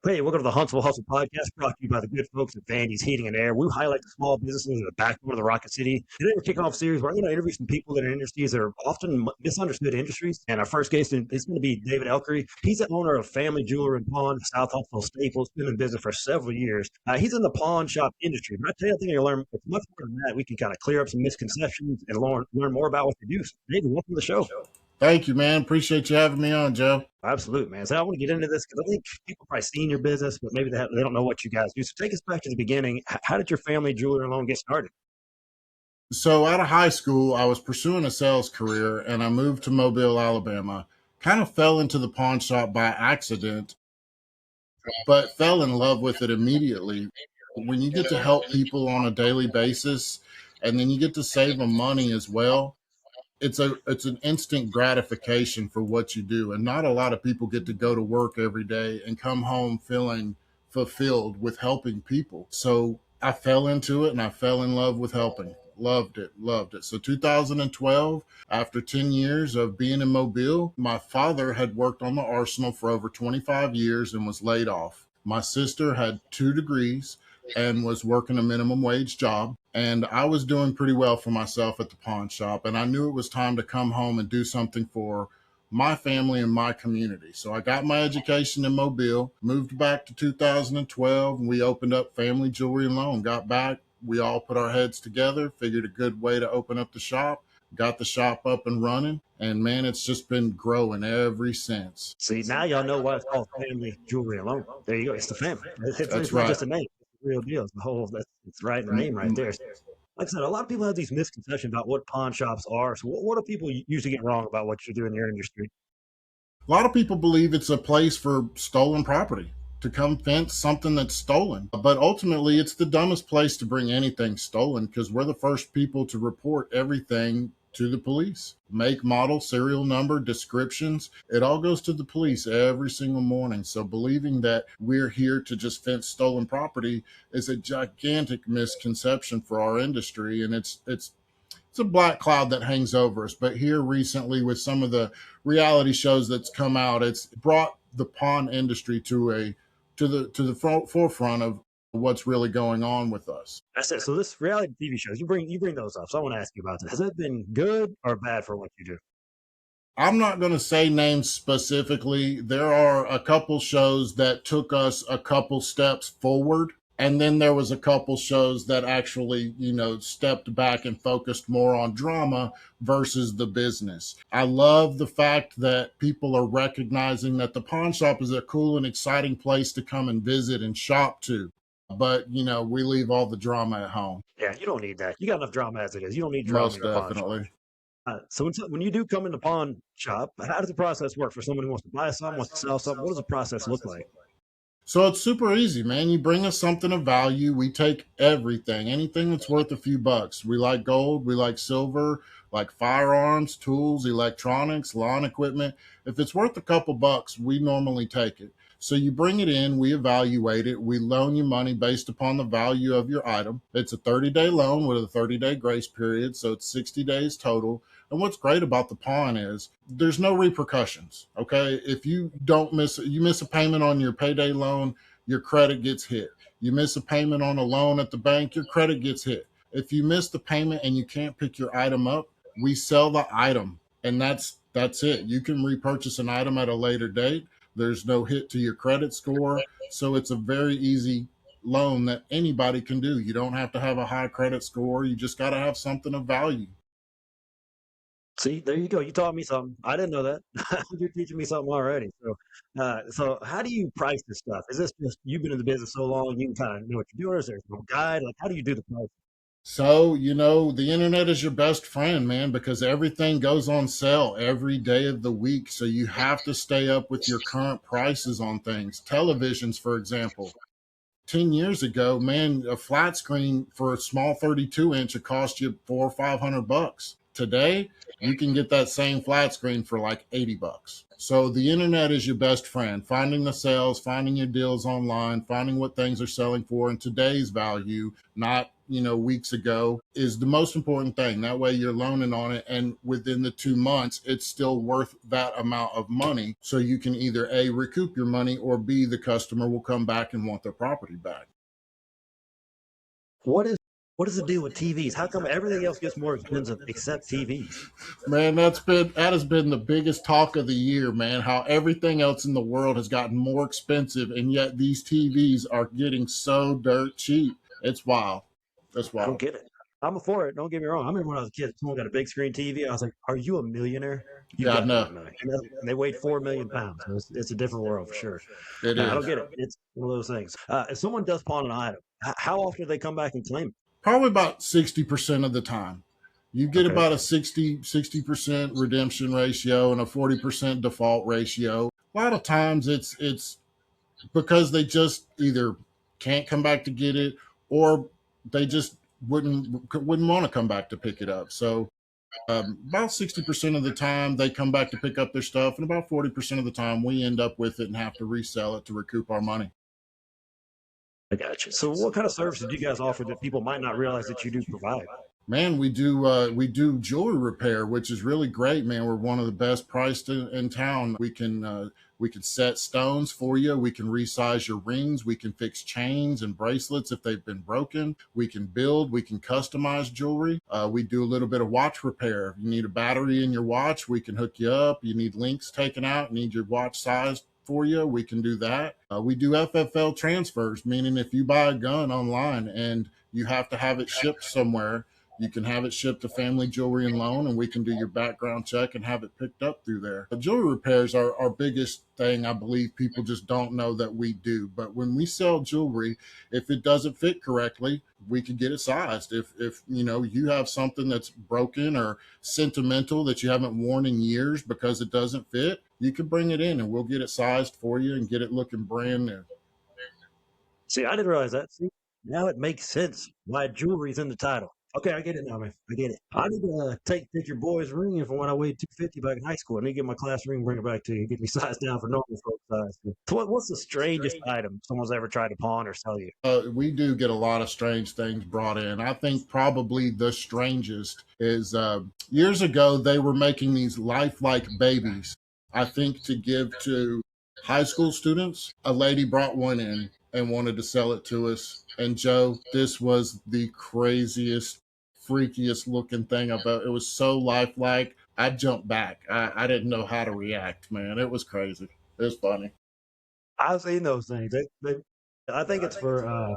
Hey, welcome to the Huntsville Hustle podcast, brought to you by the good folks at Vandy's Heating and Air. We highlight the small businesses in the backbone of the Rocket City. Today, we're kicking off a series where I'm going to interview some people that are in industries that are often misunderstood industries. And our first guest is going to be David Elkourie. He's the owner of Family Jeweler and Pawn, South Huntsville Staples. Been in business for several years. He's in the pawn shop industry. But I tell you, I think you'll learn much more than that. We can kind of clear up some misconceptions and learn more about what they do. So, David, welcome to the show. Thank you, man. Appreciate you having me on, Joe. Absolutely, man. So I want to get into this because I think people probably seen your business, but maybe they don't know what you guys do. So take us back to the beginning. How did your family jewelry loan get started? So out of high school, I was pursuing a sales career and I moved to Mobile, Alabama. Kind of fell into the pawn shop by accident, but fell in love with it immediately. When you get to help people on a daily basis and then you get to save them money as well, it's an instant gratification for what you do. And not a lot of people get to go to work every day and come home feeling fulfilled with helping people. So I fell into it and I fell in love with helping. Loved it, loved it. So 2012, after 10 years of being in Mobile, my father had worked on the arsenal for over 25 years and was laid off. My sister had 2 degrees and was working a minimum wage job. And I was doing pretty well for myself at the pawn shop. And I knew it was time to come home and do something for my family and my community. So I got my education in Mobile, moved back to 2012, and we opened up Family Jewelry and Loan. Got back, we all put our heads together, figured a good way to open up the shop, got the shop up and running. And man, it's just been growing ever since. See, now y'all know why it's called Family Jewelry and Loan. There you go. It's the family. It's not Right. just a name. It's the real deal. It's the whole. It's right in the name right there. Like I said, a lot of people have these misconceptions about what pawn shops are. So, what do people usually get wrong about what you do in your industry? A lot of people believe it's a place for stolen property, to come fence something that's stolen. But ultimately, it's the dumbest place to bring anything stolen because we're the first people to report everything to the police. Make, model, serial number, descriptions, it all goes to the police every single morning. So believing that we're here to just fence stolen property is a gigantic misconception for our industry. And it's a black cloud that hangs over us. But here recently, with some of the reality shows that's come out, it's brought the pawn industry to the forefront of what's really going on with us. That's it. So, this reality TV shows you bring those up. So, I want to ask you about that. Has it been good or bad for what you do? I'm not going to say names specifically. There are a couple shows that took us a couple steps forward. And then there was a couple shows that actually, stepped back and focused more on drama versus the business. I love the fact that people are recognizing that the pawn shop is a cool and exciting place to come and visit and shop to. But, we leave all the drama at home. Yeah, you don't need that. You got enough drama as it is. You don't need drama Most in your pawn shop. definitely. So, when you do come in the pawn shop, how does the process work for someone who wants to buy something, wants to sell something? What does the process look like? So it's super easy, man. You bring us something of value. We take everything, anything that's worth a few bucks. We like gold, we like silver, like firearms, tools, electronics, lawn equipment. If it's worth a couple bucks, we normally take it. So you bring it in, we evaluate it, we loan you money based upon the value of your item. It's a 30-day loan with a 30-day grace period, so it's 60 days total. And what's great about the pawn is there's no repercussions. Okay. If you miss a payment on your payday loan, your credit gets hit. You miss a payment on a loan at the bank, your credit gets hit. If you miss the payment and you can't pick your item up, we sell the item. And that's it. You can repurchase an item at a later date. There's no hit to your credit score. So it's a very easy loan that anybody can do. You don't have to have a high credit score. You just got to have something of value. See, there you go. You taught me something. I didn't know that. You're teaching me something already. So how do you price this stuff? Is this just you've been in the business so long you can kind of know what you're doing? Is there no guide? Like, how do you do the price? So, the internet is your best friend, man, because everything goes on sale every day of the week. So you have to stay up with your current prices on things. Televisions, for example. 10 years ago, man, a flat screen for a small 32 inch would cost you $400 or $500. Today, you can get that same flat screen for like $80. So the internet is your best friend, finding the sales, finding your deals online, finding what things are selling for in today's value, not weeks ago is the most important thing. That way you're loaning on it, and within the 2 months, it's still worth that amount of money. So you can either A, recoup your money, or B, the customer will come back and want their property back. What is what is the deal with TVs? How come everything else gets more expensive except TVs? Man, that has been the biggest talk of the year, man. How everything else in the world has gotten more expensive, and yet these TVs are getting so dirt cheap. It's wild. That's I don't wild. get it. I'm for it. Don't get me wrong. I remember when I was a kid, someone got a big screen TV. I was like, "Are you a millionaire? You've Yeah, I got to be know. a millionaire." And they weighed 4 million pounds. So it's a different world for sure. It I don't is. get it. It's one of those things. If someone does pawn an item, how often do they come back and claim it? Probably about 60% of the time. You get Okay. about a 60% redemption ratio and a 40% default ratio. A lot of times it's because they just either can't come back to get it, or they just wouldn't want to come back to pick it up. So about 60% of the time they come back to pick up their stuff, and about 40% of the time we end up with it and have to resell it to recoup our money. I got you. So, what kind of services do you guys offer that people might not realize that you do provide? Man, we do jewelry repair, which is really great, man. We're one of the best priced in town. We can set stones for you. We can resize your rings. We can fix chains and bracelets if they've been broken. We can build. We can customize jewelry. We do a little bit of watch repair. If you need a battery in your watch, we can hook you up. You need links taken out. Need your watch sized for you, we can do that. We do FFL transfers, meaning if you buy a gun online and you have to have it shipped somewhere, you can have it shipped to Family Jewelry and Loan, and we can do your background check and have it picked up through there. Jewelry repairs are our biggest thing. I believe people just don't know that we do. But when we sell jewelry, if it doesn't fit correctly, we can get it sized. If you have something that's broken or sentimental that you haven't worn in years because it doesn't fit, you can bring it in and we'll get it sized for you and get it looking brand new. See, I didn't realize that. See, now it makes sense why jewelry's in the title. Okay, I get it now, man. I get it. I need to take your boy's ring from when I weighed 250 back in high school. I need to get my class ring, bring it back to you, get me sized down for normal folk size. So what's the strangest item someone's ever tried to pawn or sell you? We do get a lot of strange things brought in. I think probably the strangest is years ago they were making these lifelike babies, I think to give to high school students. A lady brought one in and wanted to sell it to us. And Joe, this was the craziest, freakiest looking thing about. It was so lifelike. I jumped back. I didn't know how to react, man. It was crazy. It was funny. I've seen those things. I think it's for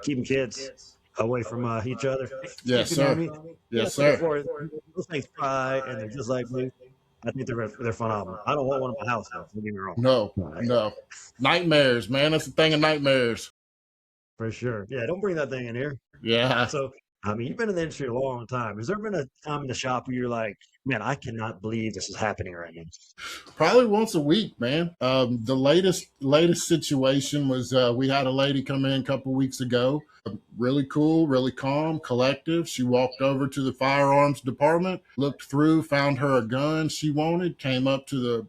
keeping kids away from each other. Yes, If you know what I sir. mean. Yeah, Yes, for the sir. for those things fly and they're just like me. I think they're phenomenal. I don't want one in my house though. Don't get me wrong. No, Right. no. Nightmares, man. That's the thing of nightmares. For sure. Yeah, don't bring that thing in here. Yeah. So, I mean, you've been in the industry a long time. Has there been a time in the shop where you're like, man, I cannot believe this is happening right now? Probably once a week, man. The latest situation was we had a lady come in a couple weeks ago. Really cool, really calm, collective. She walked over to the firearms department, looked through, found her a gun she wanted, came up to the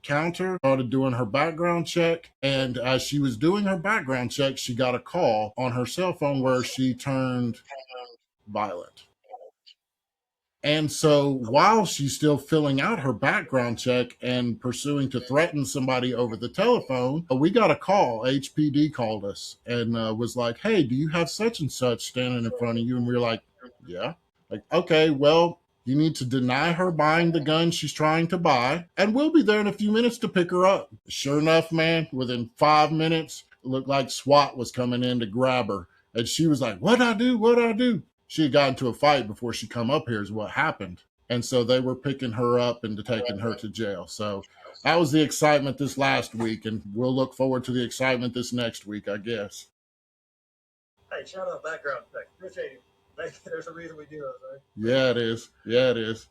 counter, started doing her background check. And as she was doing her background check, she got a call on her cell phone where she turned violent. And so while she's still filling out her background check and pursuing to threaten somebody over the telephone, we got a call. HPD called us and was like, hey, do you have such and such standing in front of you? And we were like, yeah. Like, okay, well, you need to deny her buying the gun she's trying to buy, and we'll be there in a few minutes to pick her up. Sure enough, man, within 5 minutes, it looked like SWAT was coming in to grab her. And she was like, what'd I do? What'd I do? She had got into a fight before she come up here is what happened. And so they were picking her up and taking her to jail. So that was the excitement this last week, and we'll look forward to the excitement this next week, I guess. Hey, shout out background check. Appreciate it. There's a reason we do those, right? Yeah, it is. Yeah, it is.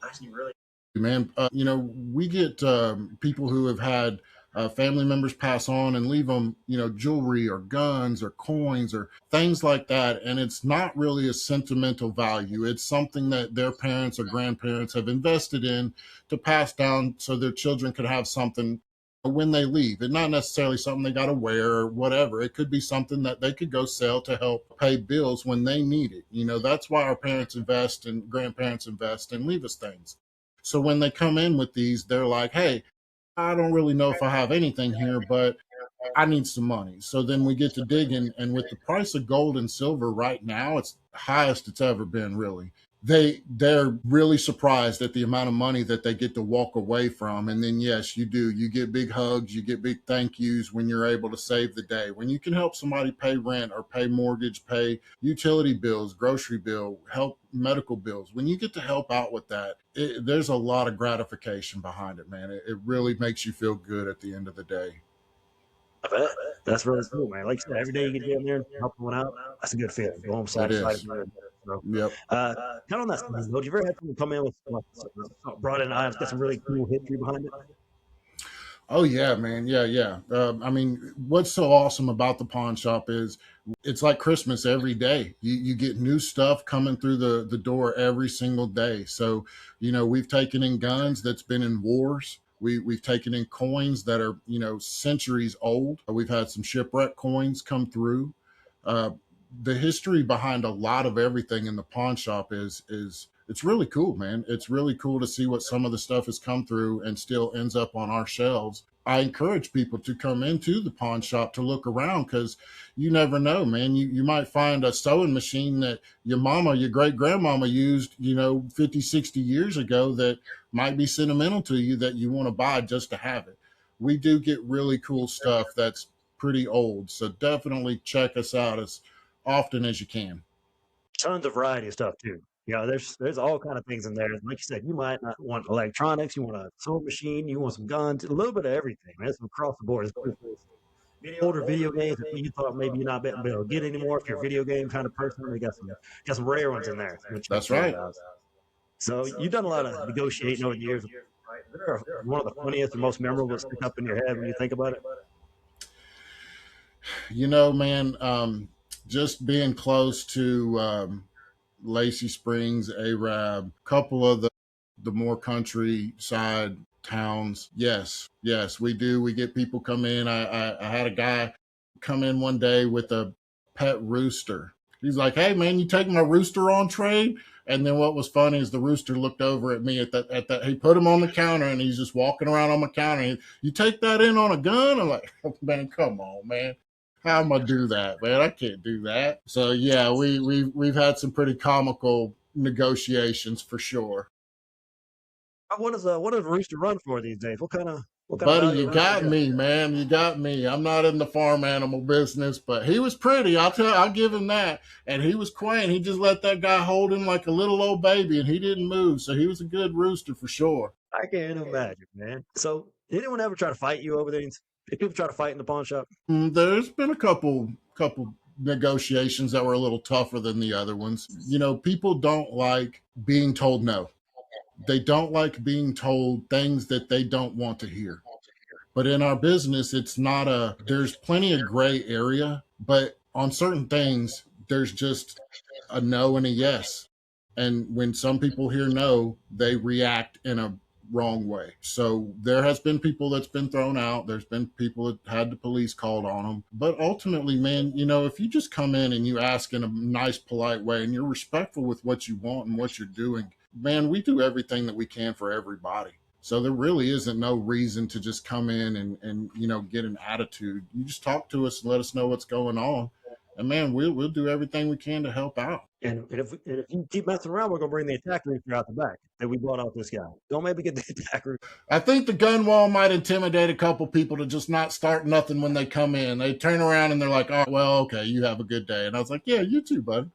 Actually, really. Man, we get people who have had family members pass on and leave them, jewelry or guns or coins or things like that. And it's not really a sentimental value. It's something that their parents or grandparents have invested in to pass down so their children could have something when they leave. It's not necessarily something they got to wear or whatever. It could be something that they could go sell to help pay bills when they need it. That's why our parents invest and grandparents invest and leave us things. So when they come in with these, they're like, hey, I don't really know if I have anything here, but I need some money. So then we get to digging, and with the price of gold and silver right now, it's the highest it's ever been, really. They're really surprised at the amount of money that they get to walk away from. And then yes, you do. You get big hugs, you get big thank yous when you're able to save the day. When you can help somebody pay rent or pay mortgage, pay utility bills, grocery bill, help medical bills. When you get to help out with that, there's a lot of gratification behind it, man. It really makes you feel good at the end of the day. I bet. That's really cool, man. Like you said, every day you get down there and help someone out, that's a good feeling. Go home It satisfied. is. So, Yep. kind of on that same note, you ever had someone come in with like, brought in items, got some really cool history behind it? Oh yeah, man. Yeah, yeah. I mean, what's so awesome about the pawn shop is it's like Christmas every day. You get new stuff coming through the door every single day. So, we've taken in guns that's been in wars. We've taken in coins that are, centuries old. We've had some shipwreck coins come through. Uh, the history behind a lot of everything in the pawn shop is it's really cool, man. It's really cool to see what some of the stuff has come through and still ends up on our shelves. I encourage people to come into the pawn shop to look around because you never know, man. You might find a sewing machine that your mama, your great grandmama used, 50, 60 years ago that might be sentimental to you that you want to buy just to have it. We do get really cool stuff that's pretty old. So definitely check us out as often as you can. Tons of variety of stuff too. There's all kind of things in there. Like you said, you might not want electronics, you want a sewing machine, you want some guns, a little bit of everything, man. It's across the board. It's older video games that you thought maybe you're not be able to get anymore if you're a video game kind of person. They got some rare ones in there. So check That's those right. out. So you've done a lot of negotiating over the years. They're one of the funniest or most memorable that stick up in your head when you think about it. Man, just being close to Lacey Springs, Arab, couple of the more countryside towns. Yes, we do. We get people come in. I had a guy come in one day with a pet rooster. He's like, "Hey man, you take my rooster on trade?" And then what was funny is the rooster looked over at me at that. He put him on the counter and he's just walking around on my counter. You take that in on a gun? I'm like, oh, man, come on, man. How am I do that, man? I can't do that. So yeah, we've had some pretty comical negotiations for sure. What does Rooster run for these days? What kind of Buddy, value you Rooster got got? me, man. You got me. I'm not in the farm animal business, but he was pretty. I'll give him that. And he was quaint. He just let that guy hold him like a little old baby, and he didn't move. So he was a good rooster for sure. I can't imagine, man. So did anyone ever try to fight you over there? Did people try to fight in the pawn shop? There's been a couple negotiations that were a little tougher than the other ones. People don't like being told no. They don't like being told things that they don't want to hear. But in our business, there's plenty of gray area, but on certain things, there's just a no and a yes. And when some people hear no, they react in a wrong way. So there has been people that's been thrown out. There's been people that had the police called on them. But ultimately, man, if you just come in and you ask in a nice, polite way and you're respectful with what you want and what you're doing, man, we do everything that we can for everybody. So there really isn't no reason to just come in and get an attitude. You just talk to us and let us know what's going on. And man, we'll do everything we can to help out. And if you keep messing around, we're gonna bring the attack rooster out the back that we bought off this guy. Don't maybe get the attack rooster. I think the gun wall might intimidate a couple people to just not start nothing when they come in. They turn around and they're like, "Oh, well, okay, you have a good day." And I was like, "Yeah, you too, bud."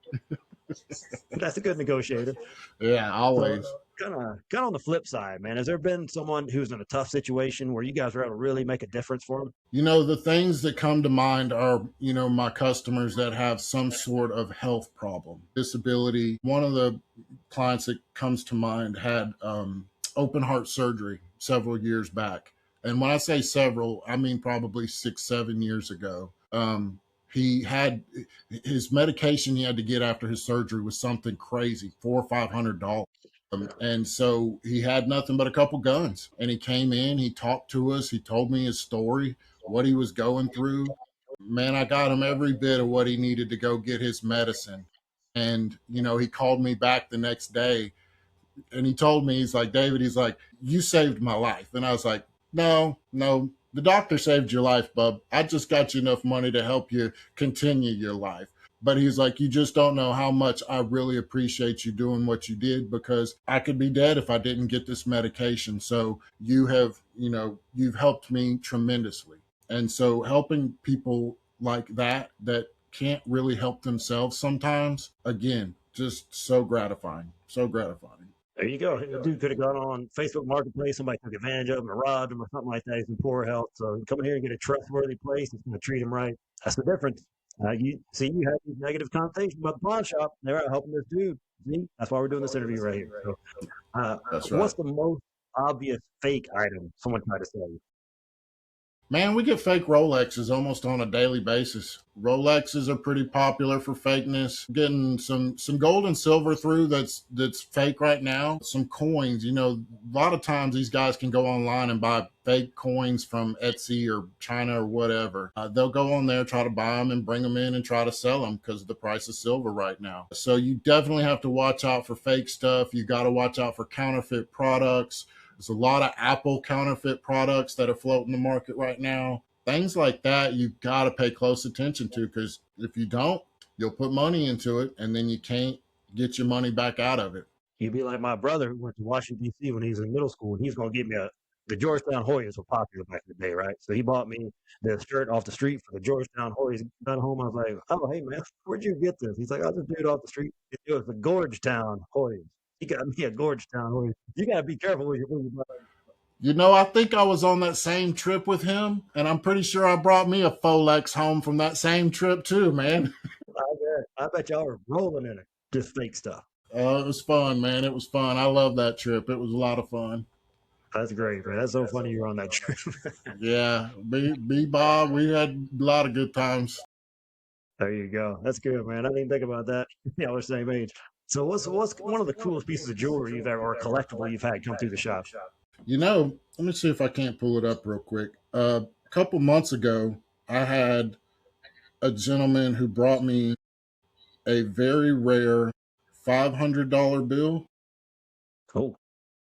That's a good negotiator. Yeah, always. So kind of on the flip side, man, has there been someone who's in a tough situation where you guys were able to really make a difference for them? The things that come to mind are, my customers that have some sort of health problem, disability. One of the clients that comes to mind had open heart surgery several years back. And when I say several, I mean probably 6, 7 years ago. He had his medication he had to get after his surgery was something crazy, $400 or $500. And so he had nothing but a couple guns. And he came in, he talked to us, he told me his story, what he was going through. Man, I got him every bit of what he needed to go get his medicine. And, he called me back the next day and he told me, he's like, David, he's like, you saved my life. And I was like, no, no, the doctor saved your life, bub. I just got you enough money to help you continue your life. But he's like, you just don't know how much I really appreciate you doing what you did, because I could be dead if I didn't get this medication. So you've helped me tremendously. And so helping people like that can't really help themselves sometimes, again, just so gratifying, so gratifying. There you go. The dude could have gone on Facebook Marketplace. Somebody took advantage of him or robbed him or something like that. He's in poor health. So come in here and get a trustworthy place that's going to treat him right. That's the difference. You have these negative connotations about the pawn shop. They're out helping this dude. See? That's why we're doing this interview right here. So, That's right. what's the most obvious fake item someone tried to sell you? Man, we get fake Rolexes almost on a daily basis. Rolexes are pretty popular for fakeness. Getting some gold and silver through that's fake right now. Some coins, a lot of times these guys can go online and buy fake coins from Etsy or China or whatever. They'll go on there, try to buy them and bring them in and try to sell them because of the price of silver right now. So you definitely have to watch out for fake stuff. You got to watch out for counterfeit products. There's a lot of Apple counterfeit products that are floating the market right now. Things like that you've got to pay close attention to, because if you don't, you'll put money into it and then you can't get your money back out of it. You'd be like my brother who went to Washington, D.C. when he was in middle school, and he was going to get me the Georgetown Hoyas were popular back in the day, right? So he bought me the shirt off the street for the Georgetown Hoyas. Got home, I was like, oh, hey, man, where'd you get this? He's like, oh, this dude off the street. It was the Georgetown Hoyas. He got me a Georgetown Hoyas. You got to be careful with your I think I was on that same trip with him, and I'm pretty sure I brought me a Folex home from that same trip too, man. I bet y'all were rolling in it, just fake stuff. It was fun, man. It was fun. I love that trip. It was a lot of fun. That's great, man. That's so funny you were on that trip. Yeah, B Bob, we had a lot of good times. There you go. That's good, man. I didn't think about that. Yeah, we're the same age. So what's one of the coolest pieces of jewelry you've ever, or collectible you've had come through the shop? Let me see if I can't pull it up real quick. A couple months ago, I had a gentleman who brought me a very rare $500 bill, Cool.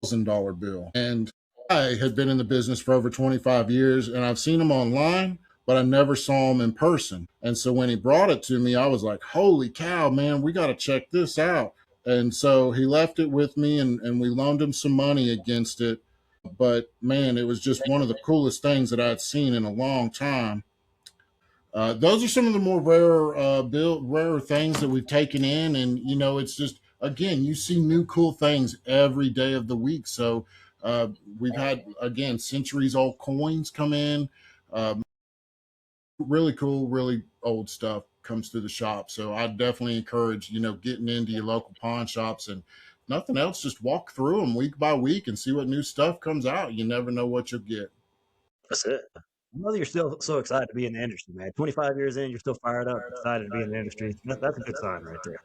$1,000 bill. And I had been in the business for over 25 years, and I've seen him online, but I never saw him in person. And so when he brought it to me, I was like, holy cow, man, we got to check this out. And so he left it with me, and we loaned him some money against it. But man, it was just one of the coolest things that I'd seen in a long time. Those are some of the more rarer things that we've taken in, and it's just, again, you see new cool things every day of the week. So we've had, again, centuries old coins come in, really cool, really old stuff comes through the shop. So I definitely encourage getting into your local pawn shops, and nothing else, just walk through them week by week and see what new stuff comes out. You never know what you'll get. That's it. I know you're still so excited to be in the industry, man. 25 years in, you're still fired up, excited to be in the industry. That's a good sign right there.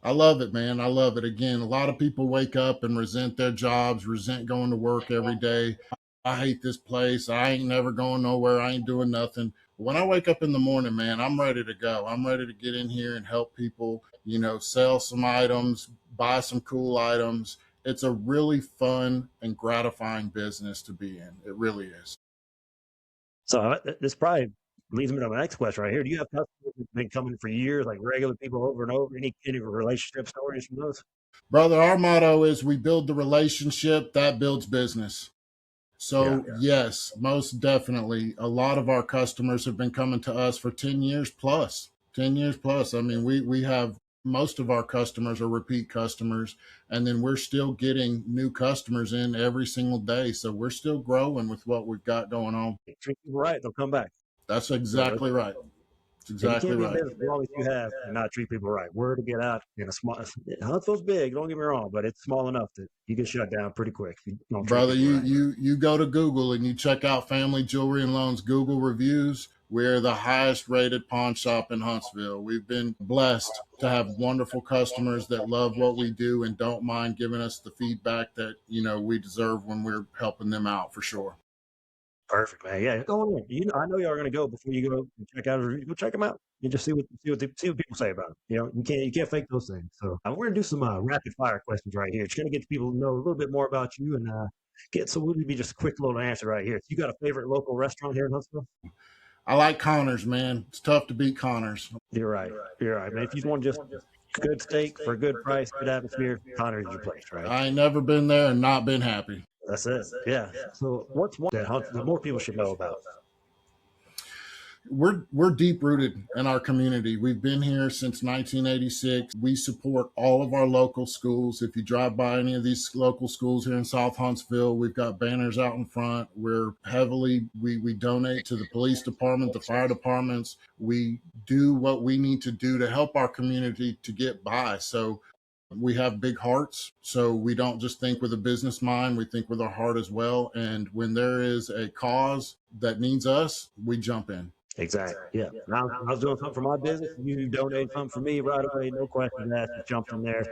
I love it, man. I love it. Again, a lot of people wake up and resent their jobs, resent going to work every day. I hate this place. I ain't never going nowhere. I ain't doing nothing. When I wake up in the morning, man, I'm ready to go. I'm ready to get in here and help people, sell some items, buy some cool items. It's a really fun and gratifying business to be in. It really is. So this probably leads me to my next question right here. Do you have customers who've been coming for years, like regular people over and over? Any relationship stories from those? Brother, our motto is we build the relationship that builds business. So yes, most definitely. A lot of our customers have been coming to us for 10 years plus. 10 years plus. I mean, we have most of our customers are repeat customers, and then we're still getting new customers in every single day. So we're still growing with what we've got going on. Treat people right, they'll come back. That's exactly right. That's And you exactly can't be in right. business as long as you have and not treat people right. Word to get out in a small Huntsville's big, don't get me wrong, but it's small enough that you get shut down pretty quick. You don't treat Brother, people you right. you you go to Google and you check out Family Jewelry and Loans Google reviews. We're the highest rated pawn shop in Huntsville. We've been blessed to have wonderful customers that love what we do and don't mind giving us the feedback that, we deserve when we're helping them out for sure. Perfect, man. Yeah, go on in. I know y'all are going to go before you go and check out. Go check them out and just see what people say about it. You can't fake those things. So we're going to do some rapid fire questions right here. It's going to get people to know a little bit more about you and get. So we'll be just a quick little answer right here. You got a favorite local restaurant here in Huntsville? I like Connors, man. It's tough to beat Connors. You're right. You're right, man. If you want just good steak for a good price, good atmosphere, Connor is your place, right? I ain't never been there and not been happy. That's it. Yeah. So what's one that more people should know about? We're deep rooted in our community. We've been here since 1986. We support all of our local schools. If you drive by any of these local schools here in South Huntsville, we've got banners out in front. We donate to the police department, the fire departments. We do what we need to do to help our community to get by. So we have big hearts, so we don't just think with a business mind, we think with our heart as well. And when there is a cause that needs us, we jump in. Exactly. Yeah. Now, I was doing something for my business. You donate something for me right away. No questions asked. Just jumped in there.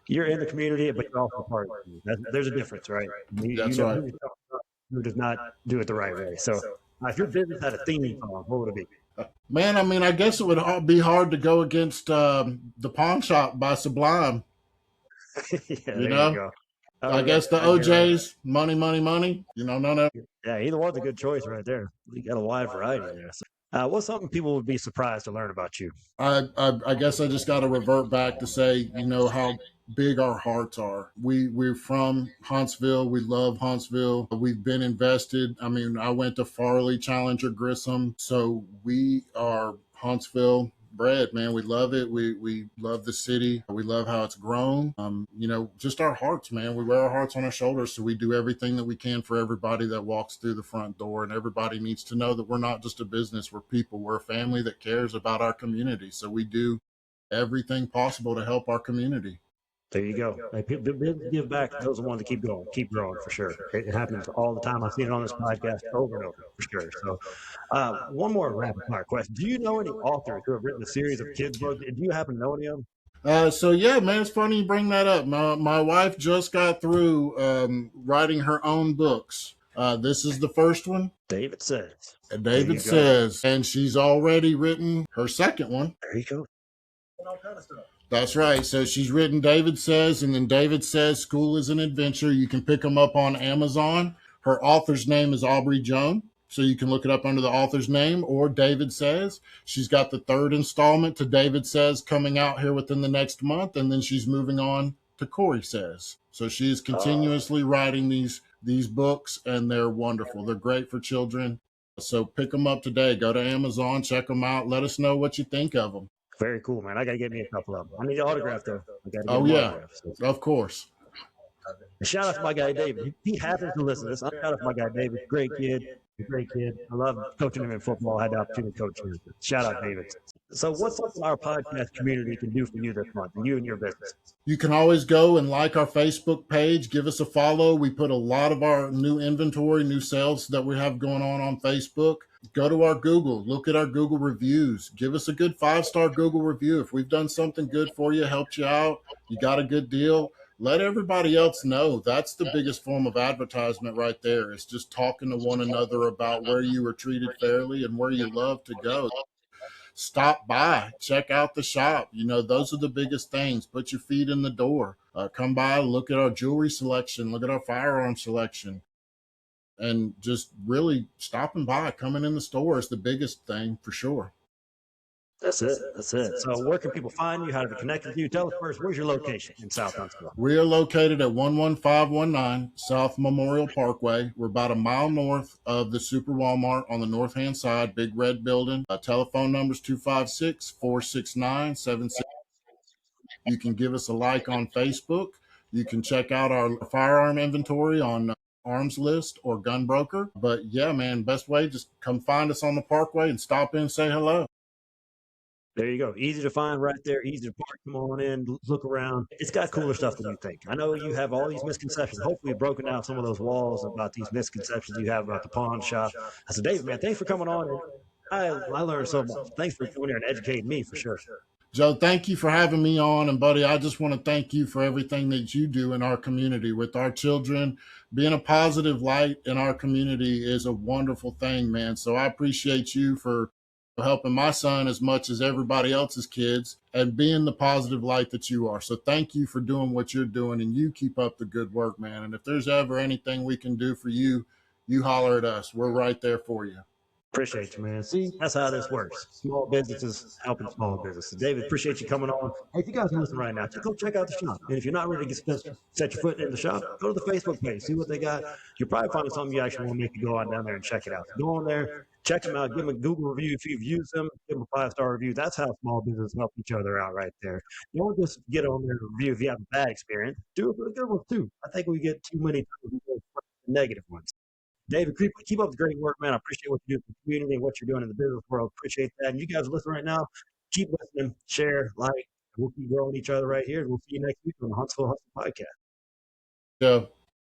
You're in the community, but you're also part of the community. There's a difference, right? That's right. Who does not do it the right way. So if your business had a theme song, what would it be? Man, I mean, I guess it would be hard to go against the Pawn Shop by Sublime. Yeah, You there you know, go. I guess the OJ's money, money, money. No. Yeah, either one's a good choice right there. You got a wide variety there. So, what's something people would be surprised to learn about you? I guess I just got to revert back to say, how big our hearts are. We're from Huntsville. We love Huntsville. We've been invested. I mean, I went to Farley, Challenger, Grissom, so we are Huntsville bred, man. We love it. We love the city. We love how it's grown. Just our hearts, man. We wear our hearts on our shoulders, so we do everything that we can for everybody that walks through the front door. And everybody needs to know that we're not just a business. We're people. We're a family that cares about our community. So we do everything possible to help our community. There you go. The business give back. Those are the ones that keep growing for sure. It happens all the time. I've seen it on this podcast over and over for sure. So, one more rapid fire question: do you know any authors who have written a series of kids books? Do you happen to know any of them? So yeah, man, it's funny you bring that up. My wife just got through writing her own books. This is the first one. David Says. David Says, and she's already written her second one. There you go. And all kind of stuff. That's right. So she's written David Says, and then David Says School is an Adventure. You can pick them up on Amazon. Her author's name is Aubrey Joan, so you can look it up under the author's name, or David Says. She's got the third installment to David Says coming out here within the next month, and then she's moving on to Corey Says. So she is continuously writing these books, and they're wonderful. They're great for children. So pick them up today. Go to Amazon, check them out. Let us know what you think of them. Very cool, man. I got to get me a couple of them. I need the autograph, though. Oh, yeah. Of course. Shout out to my guy, David. He happens to listen to this. Shout out to my guy, David. Great kid. I love coaching him in football. I had the opportunity to coach him. Shout out, David. So what's something our podcast community can do for you this month, you and your business? You can always go and like our Facebook page. Give us a follow. We put a lot of our new inventory, new sales that we have going on Facebook. Go to our Google. Look at our Google reviews. Give us a good 5-star Google review. If we've done something good for you, helped you out, you got a good deal, let everybody else know. That's the biggest form of advertisement right there. It's just talking to one another about where you were treated fairly and where you love to go. Stop by, check out the shop. Those are the biggest things. Put your feet in the door. Come by, look at our jewelry selection, look at our firearm selection. And just really stopping by, coming in the store is the biggest thing for sure. That's it. So where can people find you? How to connect with you? Tell us first, where's your location in South Huntsville? We are located at 11519 South Memorial Parkway. We're about a mile north of the Super Walmart on the north-hand side, big red building. Telephone number is 256-469-76. You can give us a like on Facebook. You can check out our firearm inventory on Arms List or Gun Broker. But yeah, man, best way, just come find us on the Parkway and stop in and say hello. There you go. Easy to find right there. Easy to park. Come on in, look around. It's got cooler stuff than you think. I know you have all these misconceptions. Hopefully, you've broken down some of those walls about these misconceptions you have about the pawn shop. I said, David, man, thanks for coming on. And I learned so much. Thanks for coming here and educating me for sure. Joe, thank you for having me on. And, buddy, I just want to thank you for everything that you do in our community with our children. Being a positive light in our community is a wonderful thing, man. So I appreciate you for helping my son as much as everybody else's kids and being the positive light that you are. So thank you for doing what you're doing, and you keep up the good work, man. And if there's ever anything we can do for you, you holler at us. We're right there for you. Appreciate you, man. See, that's how this works. Small businesses helping small businesses. David, appreciate you coming on. Hey, if you guys are listening right now, just go check out the shop. And if you're not ready to set your foot in the shop, go to the Facebook page, see what they got. You'll probably find something you actually want to make you go on down there and check it out. Go on there, check them out, give them a Google review if you've used them, give them a 5-star review. That's how small businesses help each other out right there. Don't just get on their review if you have a bad experience. Do it for the good ones too. I think we get too many negative ones. David, keep up the great work, man. I appreciate what you do for the community and what you're doing in the business world. Appreciate that. And you guys listening right now, keep listening, share, like. We'll keep growing each other right here. And we'll see you next week on the Huntsville Hustle podcast. Yeah.